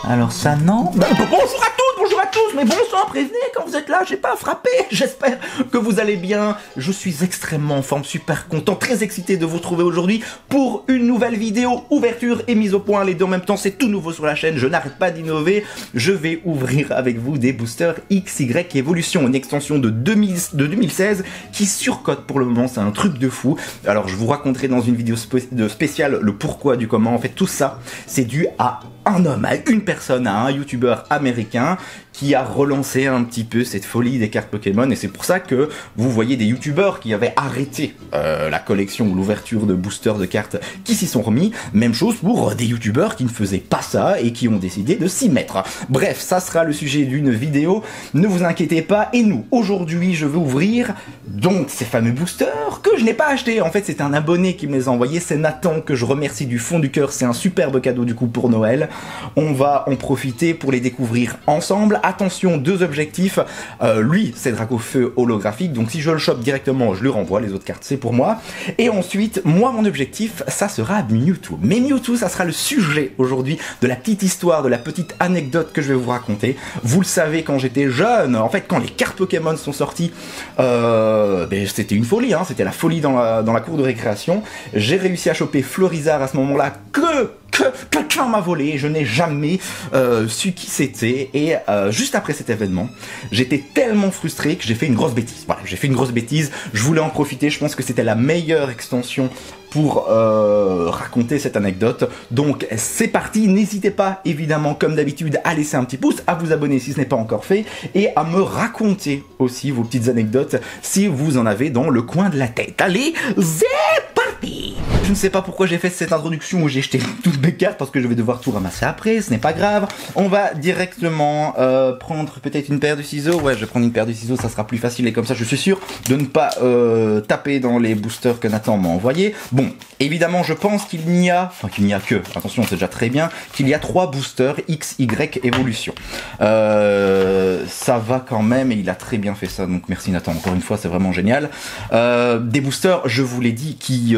Alors ça non. Bonjour à tous, mais bon sang, prévenez quand vous êtes là, j'ai pas frappé. J'espère que vous allez bien. Je suis extrêmement en forme, super content, très excité de vous retrouver aujourd'hui pour une nouvelle vidéo, ouverture et mise au point, les deux en même temps, c'est tout nouveau sur la chaîne, je n'arrête pas d'innover. Je vais ouvrir avec vous des boosters XY Evolution, une extension de 2016 qui surcote pour le moment, c'est un truc de fou. Alors je vous raconterai dans une vidéo spéciale le pourquoi du comment. En fait tout ça, c'est dû à un homme, à une personne, à un youtubeur américain qui a relancé un petit peu cette folie des cartes Pokémon, et c'est pour ça que vous voyez des youtubeurs qui avaient arrêté la collection ou l'ouverture de boosters de cartes qui s'y sont remis. Même chose pour des youtubeurs qui ne faisaient pas ça et qui ont décidé de s'y mettre. Bref, ça sera le sujet d'une vidéo, ne vous inquiétez pas. Et nous, aujourd'hui, je vais ouvrir donc ces fameux boosters que je n'ai pas achetés. En fait, c'est un abonné qui me les a envoyés, c'est Nathan, que je remercie du fond du cœur. C'est un superbe cadeau du coup pour Noël. On va en profiter pour les découvrir ensemble. Attention, deux objectifs. Lui, c'est Dracofeu holographique, donc si je le chope directement, je lui renvoie. Les autres cartes, c'est pour moi. Et ensuite, moi, mon objectif, ça sera Mewtwo. Mais Mewtwo, ça sera le sujet aujourd'hui de la petite histoire, de la petite anecdote que je vais vous raconter. Vous le savez, quand j'étais jeune, en fait, quand les cartes Pokémon sont sorties, c'était une folie, hein, c'était la folie dans la cour de récréation. J'ai réussi à choper Florizard à ce moment-là que quelqu'un m'a volé, je n'ai jamais su qui c'était, et juste après cet événement, j'étais tellement frustré que j'ai fait une grosse bêtise. Voilà, j'ai fait une grosse bêtise, je voulais en profiter, je pense que c'était la meilleure extension pour raconter cette anecdote. Donc c'est parti, n'hésitez pas évidemment comme d'habitude à laisser un petit pouce, à vous abonner si ce n'est pas encore fait, et à me raconter aussi vos petites anecdotes si vous en avez dans le coin de la tête. Allez, c'est parti! Je ne sais pas pourquoi j'ai fait cette introduction où j'ai jeté toutes mes cartes, parce que je vais devoir tout ramasser après, ce n'est pas grave. On va directement prendre peut-être une paire de ciseaux. Ouais, je vais prendre une paire de ciseaux, ça sera plus facile, et comme ça je suis sûr de ne pas taper dans les boosters que Nathan m'a envoyés. Bon, évidemment je pense qu'il n'y a que, attention c'est déjà très bien, qu'il y a 3 boosters XY Evolution. Ça va quand même, et il a très bien fait ça, donc merci Nathan, encore une fois, c'est vraiment génial. Des boosters, je vous l'ai dit, qui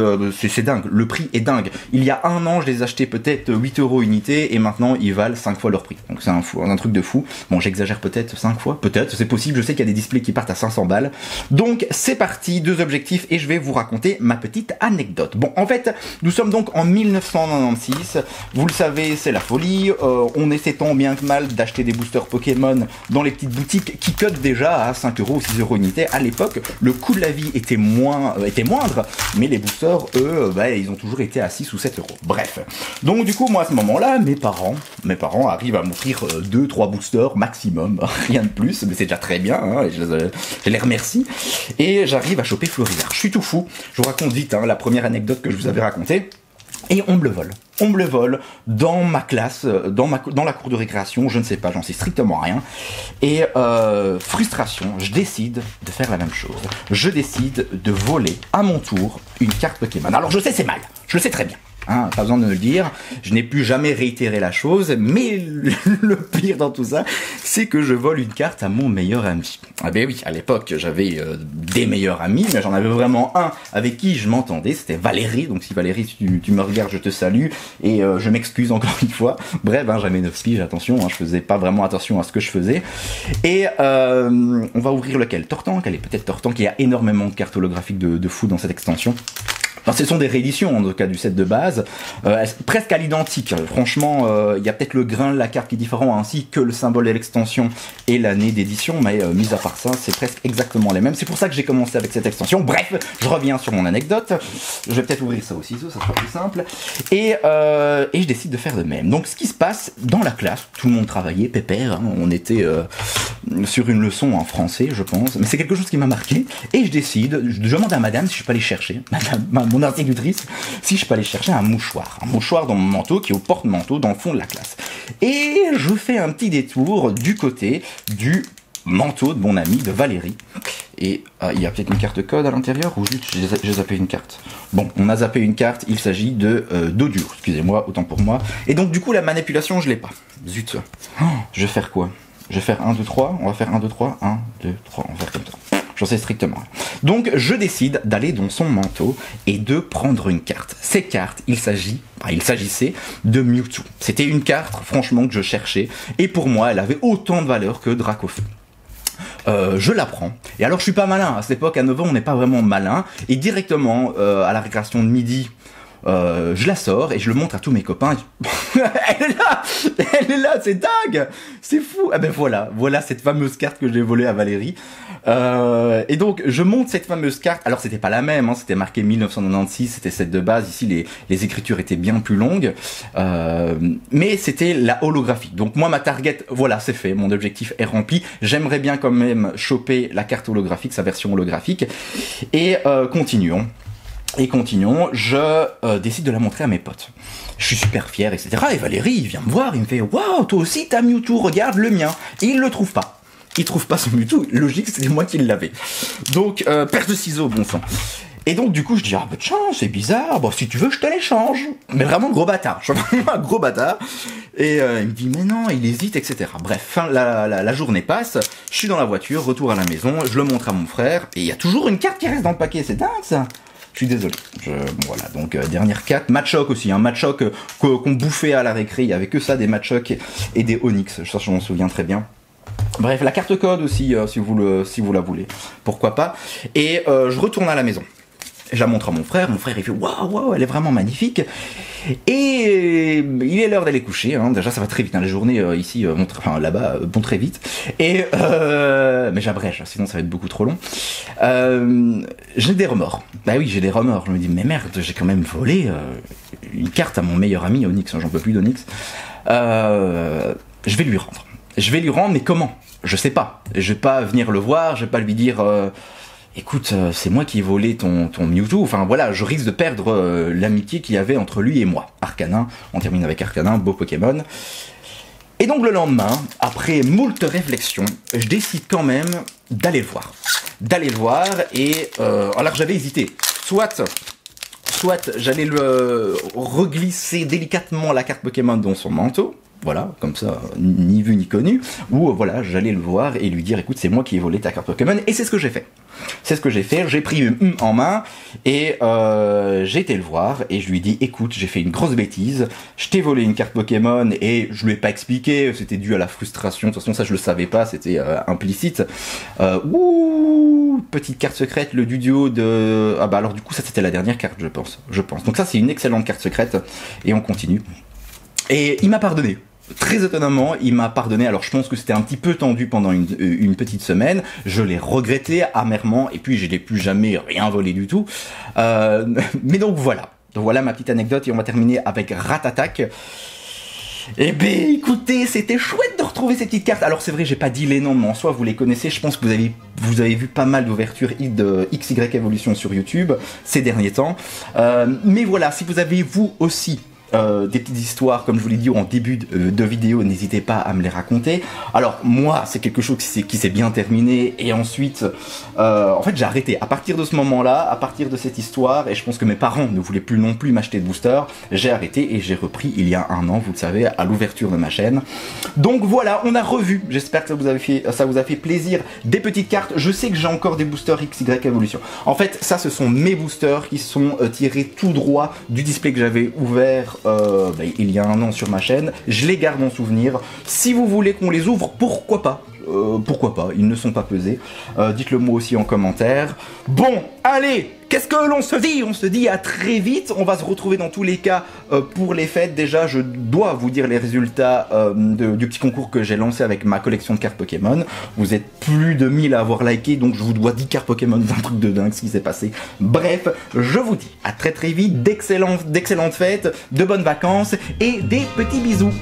c'est dingue, le prix est dingue. Il y a un an, je les achetais peut-être 8 € unité, et maintenant ils valent 5 fois leur prix. Donc c'est un truc de fou. Bon, j'exagère peut-être 5 fois, peut-être, c'est possible, je sais qu'il y a des displays qui partent à 500 balles. Donc c'est parti, deux objectifs, et je vais vous raconter ma petite anecdote. Bon, en fait, nous sommes donc en 1996, vous le savez, c'est la folie, on essaie tant bien que mal d'acheter des boosters Pokémon dans les petites boutiques qui cotent déjà à 5 € ou 6 € unité. À l'époque, le coût de la vie était moindre, mais les boosters, eux, ils ont toujours été à 6 ou 7 €. Bref. Donc du coup, moi à ce moment-là, mes parents arrivent à m'offrir 2-3 boosters maximum, rien de plus, mais c'est déjà très bien, hein, et je les remercie. Et j'arrive à choper Florizard. Je suis tout fou. Je vous raconte vite la première anecdote que je vous avais racontée. Et on me le vole. On me le vole dans ma classe, dans la cour de récréation, je ne sais pas, j'en sais strictement rien. Et frustration, je décide de faire la même chose. Je décide de voler à mon tour une carte Pokémon. Alors je sais, c'est mal, je le sais très bien. Hein, pas besoin de me le dire, je n'ai plus jamais réitéré la chose, mais le pire dans tout ça, c'est que je vole une carte à mon meilleur ami. Ah ben oui, à l'époque, j'avais des meilleurs amis, mais j'en avais vraiment un avec qui je m'entendais, c'était Valérie. Donc si Valérie, tu me regardes, je te salue, et je m'excuse encore une fois. Bref, j'avais 9 piges, attention, je faisais pas vraiment attention à ce que je faisais. Et on va ouvrir lequel? Tortank, allez, peut-être Tortank, il y a énormément de cartes holographiques de fou dans cette extension. Enfin, ce sont des rééditions en tout cas du set de base, presque à l'identique. Franchement, il y a peut-être le grain de la carte qui est différent, ainsi que le symbole de l'extension et l'année d'édition, mais mis à part ça, c'est presque exactement les mêmes. C'est pour ça que j'ai commencé avec cette extension. Bref, je reviens sur mon anecdote. Je vais peut-être ouvrir ça au ciseau, ça sera plus simple. Et je décide de faire de même. Donc, ce qui se passe dans la classe, tout le monde travaillait, pépère. Hein, on était sur une leçon en français, je pense. Mais c'est quelque chose qui m'a marqué. Et je décide, je demande à madame si je peux aller chercher, mon institutrice, si je peux aller chercher un mouchoir dans mon manteau qui est au porte-manteau dans le fond de la classe. Et je fais un petit détour du côté du manteau de mon ami, de Valérie. Et il y a peut-être une carte code à l'intérieur, ou juste j'ai zappé une carte. Bon, on a zappé une carte, il s'agit de d'Odur, excusez-moi, autant pour moi. Et donc du coup la manipulation je l'ai pas. Zut. Je vais faire quoi? Je vais faire 1, 2, 3, on va faire 1, 2, 3, 1, 2, 3, on va faire comme ça. j'en sais strictement rien. Donc je décide d'aller dans son manteau et de prendre une carte. Cette carte, il s'agissait de Mewtwo. C'était une carte, franchement, que je cherchais, et pour moi, elle avait autant de valeur que Dracofeu. Je la prends, et alors je suis pas malin, à cette époque, à 9 ans, on n'est pas vraiment malin, et directement, à la récréation de midi, je la sors et je le montre à tous mes copains. Elle est là, c'est dingue, c'est fou. Ah ben voilà cette fameuse carte que j'ai volée à Valérie. Et donc je montre cette fameuse carte. Alors c'était pas la même, hein, c'était marqué 1996, c'était celle de base. Ici les écritures étaient bien plus longues, mais c'était la holographique. Donc moi ma target, voilà, c'est fait, mon objectif est rempli. J'aimerais bien quand même choper la carte holographique, sa version holographique. Et continuons, je décide de la montrer à mes potes. Je suis super fier, etc. Et Valérie, il vient me voir, il me fait « Waouh, toi aussi t'as Mewtwo, regarde le mien !» Et il le trouve pas. Il trouve pas son Mewtwo, logique, c'était moi qui l'avais. Donc, paire de ciseaux, bon sang. Et donc, du coup, je dis « Ah, bah tiens, c'est bizarre, bon, si tu veux, je te l'échange. » Mais vraiment, gros bâtard. Je suis vraiment un gros bâtard. Et il me dit « Mais non, il hésite, etc. » Bref, la journée passe, je suis dans la voiture, retour à la maison, je le montre à mon frère, et il y a toujours une carte qui reste dans le paquet, c'est dingue, ça. Je suis désolé. Voilà, donc dernière carte. Machoc aussi, un Machoc qu'on bouffait à la récré. Il y avait que ça, des Machoc et des Onyx. Ça, je m'en souviens très bien. Bref, la carte code aussi, si vous la voulez. Pourquoi pas. Et je retourne à la maison. Je la montre à mon frère il fait waouh, elle est vraiment magnifique. Et il est l'heure d'aller coucher, hein. Déjà ça va très vite, hein. Les journées ici, là-bas, vont très vite. Et mais j'abrège, sinon ça va être beaucoup trop long. J'ai des remords. Bah oui, j'ai des remords. Je me dis mais merde, j'ai quand même volé une carte à mon meilleur ami Onyx, hein. J'en peux plus d'Onyx. Je vais lui rendre, mais comment? Je sais pas. Je vais pas venir le voir, je vais pas lui dire écoute, c'est moi qui ai volé ton Mewtwo. Enfin voilà, je risque de perdre l'amitié qu'il y avait entre lui et moi. Arcanin, on termine avec Arcanin, beau Pokémon. Et donc le lendemain, après moult réflexions, je décide quand même d'aller le voir. Et alors j'avais hésité. Soit j'allais le reglisser délicatement la carte Pokémon dans son manteau. Voilà, comme ça, ni vu ni connu. Ou voilà, j'allais le voir et lui dire, écoute, c'est moi qui ai volé ta carte Pokémon. Et c'est ce que j'ai fait. J'ai pris une en main et j'ai été le voir et je lui ai dit, écoute, j'ai fait une grosse bêtise. Je t'ai volé une carte Pokémon et je lui ai pas expliqué. C'était dû à la frustration. De toute façon, ça, je le savais pas. C'était implicite. Petite carte secrète, le duo de... Ah bah alors du coup, ça, c'était la dernière carte, je pense. Donc ça, c'est une excellente carte secrète. Et on continue. Et il m'a pardonné. Très étonnamment, il m'a pardonné. Alors je pense que c'était un petit peu tendu pendant une petite semaine. Je l'ai regretté amèrement et puis je n'ai plus jamais rien volé du tout. Mais donc voilà. Donc voilà ma petite anecdote et on va terminer avec Ratatak. Eh ben écoutez, c'était chouette de retrouver ces petites cartes. Alors c'est vrai, j'ai pas dit les noms, mais en soi vous les connaissez. Je pense que vous avez vu pas mal d'ouvertures de XY Evolution sur YouTube ces derniers temps. Mais voilà, si vous avez vous aussi des petites histoires, comme je vous l'ai dit en début de vidéo, n'hésitez pas à me les raconter. Alors moi, c'est quelque chose qui s'est bien terminé et ensuite, en fait, j'ai arrêté. À partir de ce moment-là, à partir de cette histoire, et je pense que mes parents ne voulaient plus non plus m'acheter de booster, j'ai arrêté et j'ai repris il y a un an, vous le savez, à l'ouverture de ma chaîne. Donc voilà, on a revu. J'espère que ça vous a fait plaisir. Des petites cartes. Je sais que j'ai encore des boosters XY Evolution. En fait, ça, ce sont mes boosters qui sont tirés tout droit du display que j'avais ouvert il y a un an sur ma chaîne. Je les garde en souvenir. Si vous voulez qu'on les ouvre, pourquoi pas, ils ne sont pas pesés. Dites-le moi aussi en commentaire. Bon, allez, qu'est-ce que l'on se dit? On se dit à très vite. On va se retrouver dans tous les cas pour les fêtes. Déjà, je dois vous dire les résultats du petit concours que j'ai lancé avec ma collection de cartes Pokémon. Vous êtes plus de 1000 à avoir liké, donc je vous dois 10 cartes Pokémon, un truc de dingue ce qui s'est passé. Bref, je vous dis à très vite, d'excellentes fêtes, de bonnes vacances et des petits bisous.